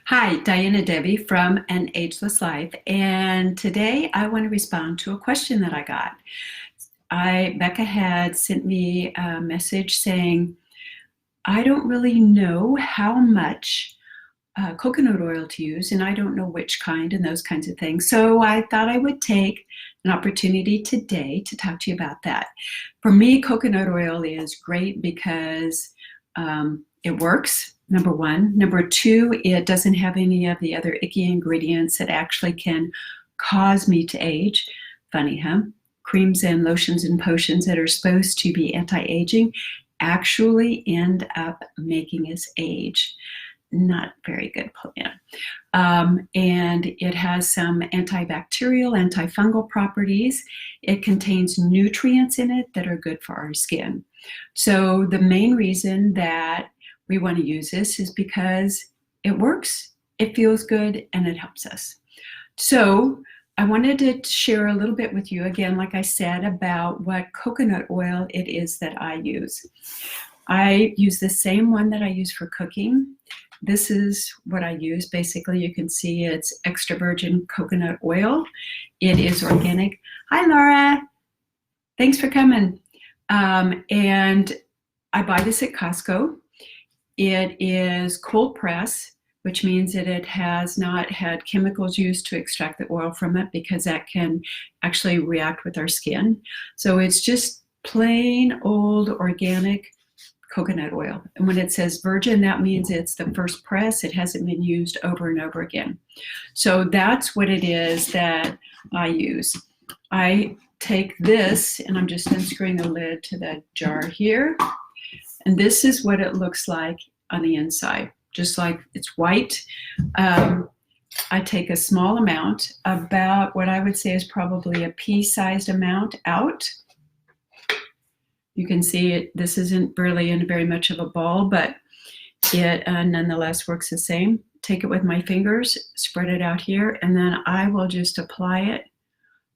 Hi, Diana Debbie from An Ageless Life, and today I want to respond to a question that I got. Becca had sent me a message saying, I don't really know how much coconut oil to use, and I don't know which kind and those kinds of things. So I thought I would take an opportunity today to talk to you about that. For me, coconut oil is great because it works, number one. Number two, it doesn't have any of the other icky ingredients that actually can cause me to age. Funny, huh? Creams and lotions and potions that are supposed to be anti-aging actually end up making us age. Not very good plan. And it has some antibacterial, antifungal properties. It contains nutrients in it that are good for our skin. So the main reason that we want to use this is because it works, it feels good, and it helps us. So I wanted to share a little bit with you again, like I said, about what coconut oil it is that I use. I use the same one that I use for cooking. This is what I use. Basically, you can see it's extra virgin coconut oil. It is organic. Hi, Laura. Thanks for coming. And I buy this at Costco. It is cold press, which means that it has not had chemicals used to extract the oil from it, because that can actually react with our skin. So it's just plain old organic coconut oil. And when it says virgin, that means it's the first press. It hasn't been used over and over again. So that's what it is that I use. I take this, and I'm just unscrewing the lid to the jar here. And this is what it looks like on the inside, just like it's white. I take a small amount, about what I would say is probably a pea-sized amount out. You can see it, this isn't really in very much of a ball, but it nonetheless works the same. Take it with my fingers, spread it out here, and then I will just apply it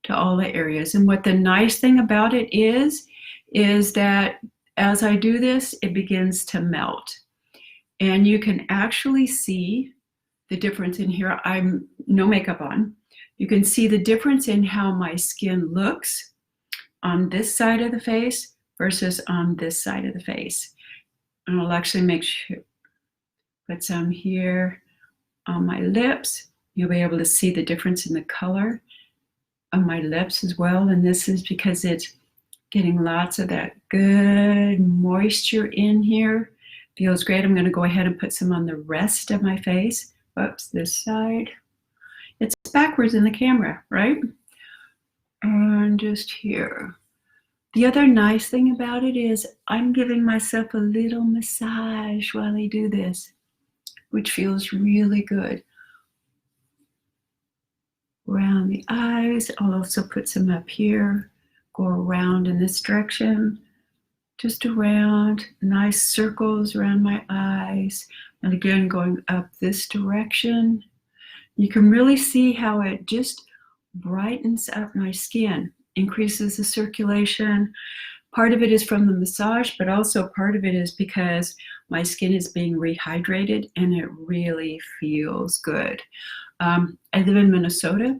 to all the areas. And what the nice thing about it is that as I do this, it begins to melt. And you can actually see the difference in here. I'm no makeup on. You can see the difference in how my skin looks on this side of the face versus on this side of the face. And I'll actually make sure, put some here on my lips. You'll be able to see the difference in the color of my lips as well. And this is because it's getting lots of that good moisture in here. Feels great. I'm going to go ahead and put some on the rest of my face. Whoops, this side. It's backwards in the camera, right? And just here. The other nice thing about it is I'm giving myself a little massage while I do this, which feels really good. Around the eyes. I'll also put some up here. Go around in this direction. Just around, nice circles around my eyes. And again, going up this direction. You can really see how it just brightens up my skin, increases the circulation. Part of it is from the massage, but also part of it is because my skin is being rehydrated and it really feels good. I live in Minnesota.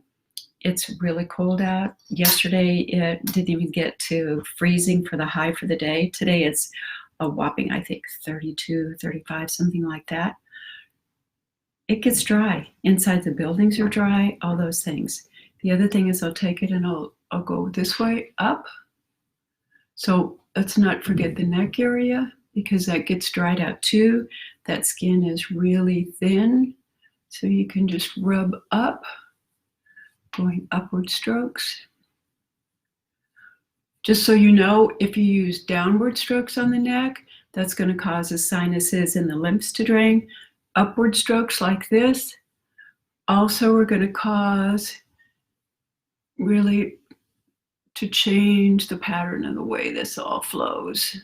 It's really cold out. Yesterday, it didn't even get to freezing for the high for the day. Today, it's a whopping, I think, 32, 35, something like that. It gets dry. Inside the buildings are dry, all those things. The other thing is I'll take it and I'll go this way up. So let's not forget the neck area, because that gets dried out too. That skin is really thin. So you can just rub up, going upward strokes. Just so you know, if you use downward strokes on the neck, that's going to cause the sinuses and the lymphs to drain. Upward strokes like this also are going to cause really to change the pattern of the way this all flows.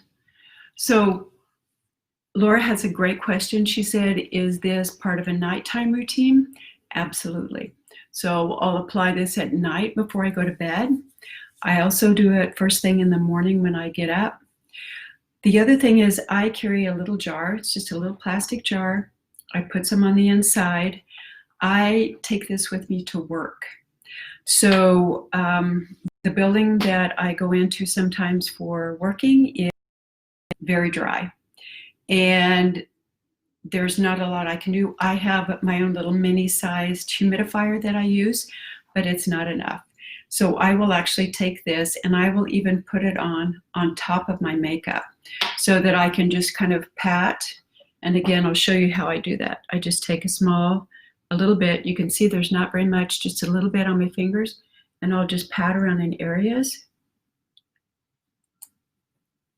So Laura has a great question. She said, is this part of a nighttime routine? Absolutely. So I'll apply this at night before I go to bed. I also do it first thing in the morning when I get up. The other thing is I carry a little jar. It's just a little plastic jar I put some on the inside. I take this with me to work. So the building that I go into sometimes for working is very dry. And there's not a lot I can do. I have my own little mini-sized humidifier that I use, but it's not enough. So I will actually take this and I will even put it on top of my makeup so that I can just kind of pat. And again, I'll show you how I do that. I just take a little bit. You can see there's not very much, just a little bit on my fingers, and I'll just pat around in areas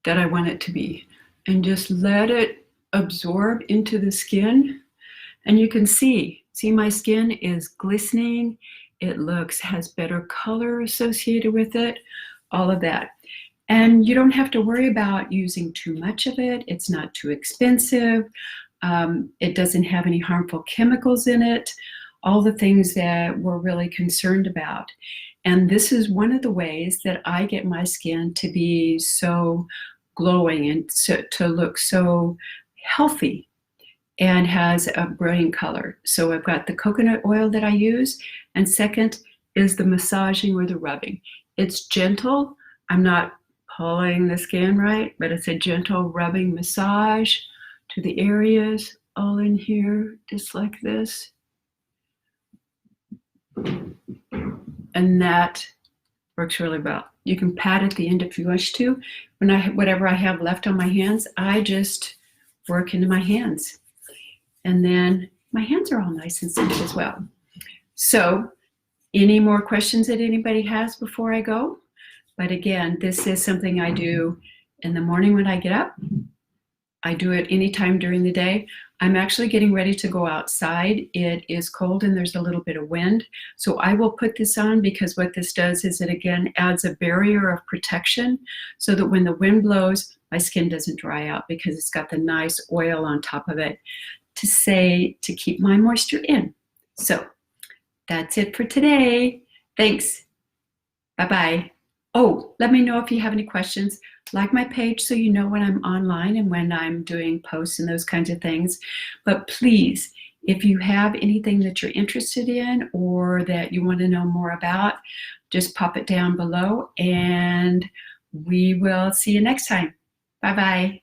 that I want it to be and just let it absorb into the skin. And you can see my skin is glistening. It has better color associated with it, all of that. And you don't have to worry about using too much of it. It's not too expensive. It doesn't have any harmful chemicals in it, all the things that we're really concerned about. And this is one of the ways that I get my skin to be so glowing and to look so healthy and has a brilliant color. So I've got the coconut oil that I use, and second is the massaging or the rubbing. It's gentle. I'm not pulling the skin, right? But it's a gentle rubbing massage to the areas all in here, just like this. And that works really well. You can pat at the end if you wish to. Whatever I have left on my hands, I just work into my hands. And then my hands are all nice and soft as well. So any more questions that anybody has before I go? But again, this is something I do in the morning when I get up. I do it anytime during the day. I'm actually getting ready to go outside. It is cold and there's a little bit of wind. So I will put this on because what this does is it again adds a barrier of protection so that when the wind blows, my skin doesn't dry out because it's got the nice oil on top of it to keep my moisture in. So that's it for today. Thanks. Bye-bye. Oh, let me know if you have any questions. Like my page so you know when I'm online and when I'm doing posts and those kinds of things. But please, if you have anything that you're interested in or that you want to know more about, just pop it down below and we will see you next time. Bye-bye.